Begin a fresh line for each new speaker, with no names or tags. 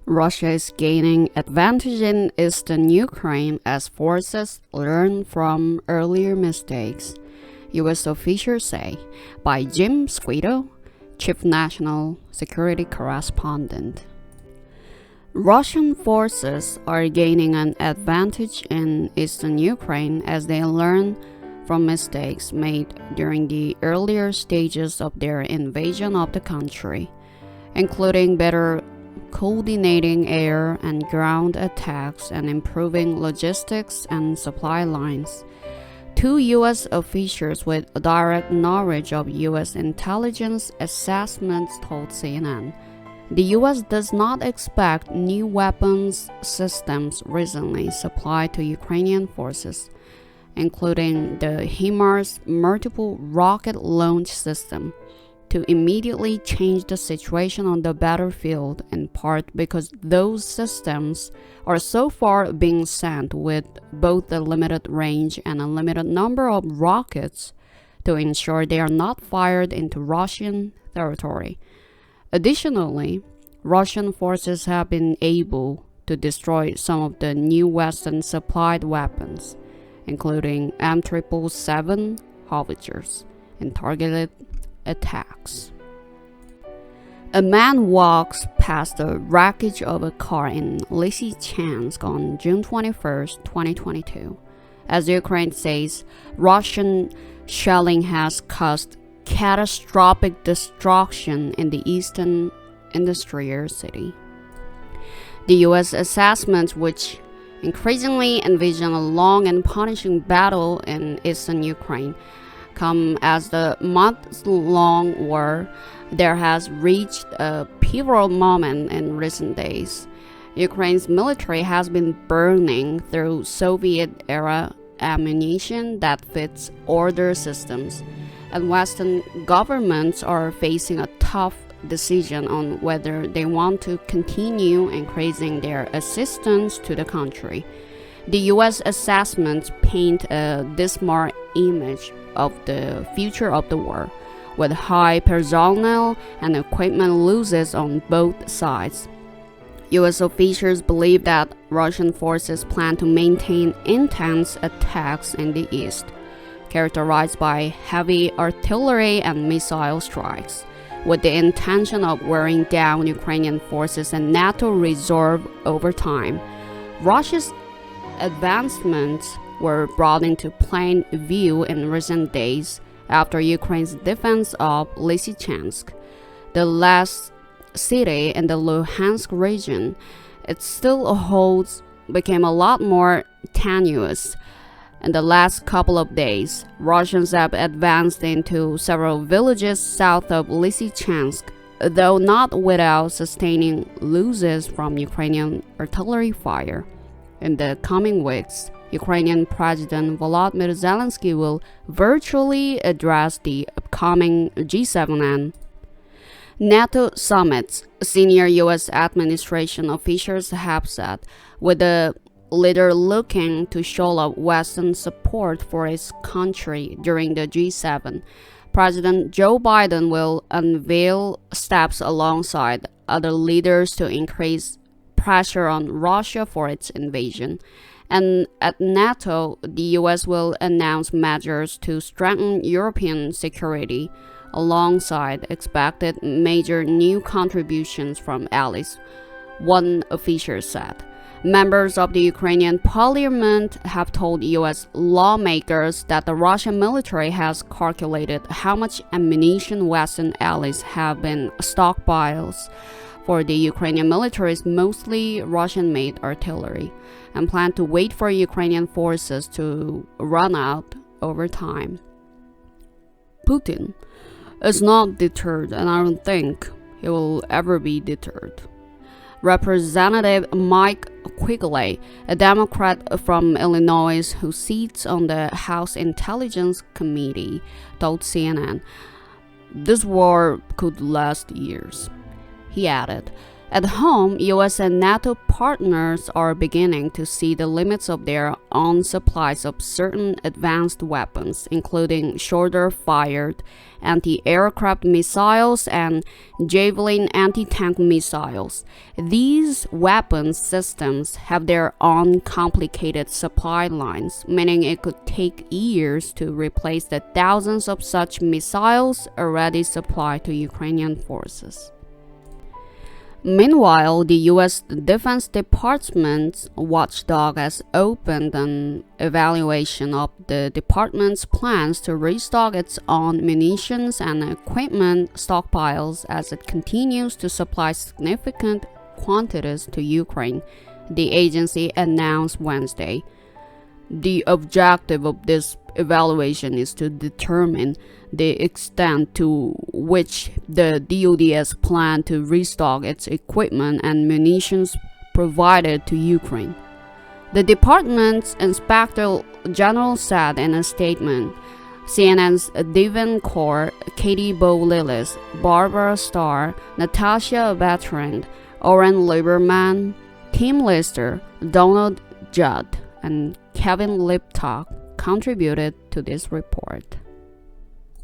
Russia is gaining advantage in eastern Ukraine as forces learn from earlier mistakes, U.S. officials say, by Jim Sciutto, Chief National Security Correspondent. Russian forces are gaining an advantage in eastern Ukraine as they learn from mistakes made during the earlier stages of their invasion of the country, including better coordinating air and ground attacks and improving logistics and supply lines. Two U.S. officials with direct knowledge of U.S. intelligence assessments told CNN. The U.S. does not expect new weapons systems recently supplied to Ukrainian forces, including the HIMARS multiple rocket launch system, to immediately change the situation on the battlefield, in part because those systems are so far being sent with both a limited range and a limited number of rockets to ensure they are not fired into Russian territory. Additionally, Russian forces have been able to destroy some of the new Western supplied weapons, including M777 howitzers, in targeted attacks. A man walks past the wreckage of a car in Lysychansk on June 21, 2022. As Ukraine says, Russian shelling has caused catastrophic destruction in the eastern industrial city. The U.S. assessments, which increasingly envision a long and punishing battle in eastern Ukraine, come as the months-long war there has reached a pivotal moment in recent days. Ukraine's military has been burning through Soviet-era ammunition that fits older systems, and Western governments are facing a tough decision on whether they want to continue increasing their assistance to the country. The U.S. assessments paint a dismal image of the future of the war, with high personnel and equipment losses on both sides. U.S. officials believe that Russian forces plan to maintain intense attacks in the east, characterized by heavy artillery and missile strikes, with the intention of wearing down Ukrainian forces and NATO reserve over time. Russia's advancements were brought into plain view in recent days after Ukraine's defense of Lysychansk, the last city in the Luhansk region. It still holds became a lot more tenuous. In the last couple of days, Russians have advanced into several villages south of Lysychansk, though not without sustaining losses from Ukrainian artillery fire. In the coming weeks, Ukrainian President Volodymyr Zelensky will virtually address the upcoming G7 and NATO summits, senior U.S. administration officials have said, with the leader looking to show up Western support for his country during the G7. President Joe Biden will unveil steps alongside other leaders to increase pressure on Russia for its invasion. And at NATO, the U.S. will announce measures to strengthen European security, alongside expected major new contributions from allies, one official said. Members of the Ukrainian parliament have told U.S. lawmakers that the Russian military has calculated how much ammunition Western allies have in stockpiles for the Ukrainian military's mostly Russian-made artillery, and plan to wait for Ukrainian forces to run out over time. Putin is not deterred, and I don't think he will ever be deterred. Representative Mike Quigley, a Democrat from Illinois who sits on the House Intelligence Committee, told CNN, "This war could last years." He added, At home, US and NATO partners are beginning to see the limits of their own supplies of certain advanced weapons, including shoulder-fired anti-aircraft missiles and Javelin anti-tank missiles. These weapons systems have their own complicated supply lines, meaning it could take years to replace the thousands of such missiles already supplied to Ukrainian forces. Meanwhile, the U.S. Defense Department's watchdog has opened an evaluation of the department's plans to restock its own munitions and equipment stockpiles as it continues to supply significant quantities to Ukraine, the agency announced Wednesday. The objective of this evaluation is to determine the extent to which the DoD's plan to restock its equipment and munitions provided to Ukraine. The department's inspector general said in a statement. CNN's Devin Core, Katie Bow-Lillis, Barbara Starr, Natasha Bertrand, Oren Lieberman, Tim Lister, Donald Judd, and Kevin Liptak contributed to this report.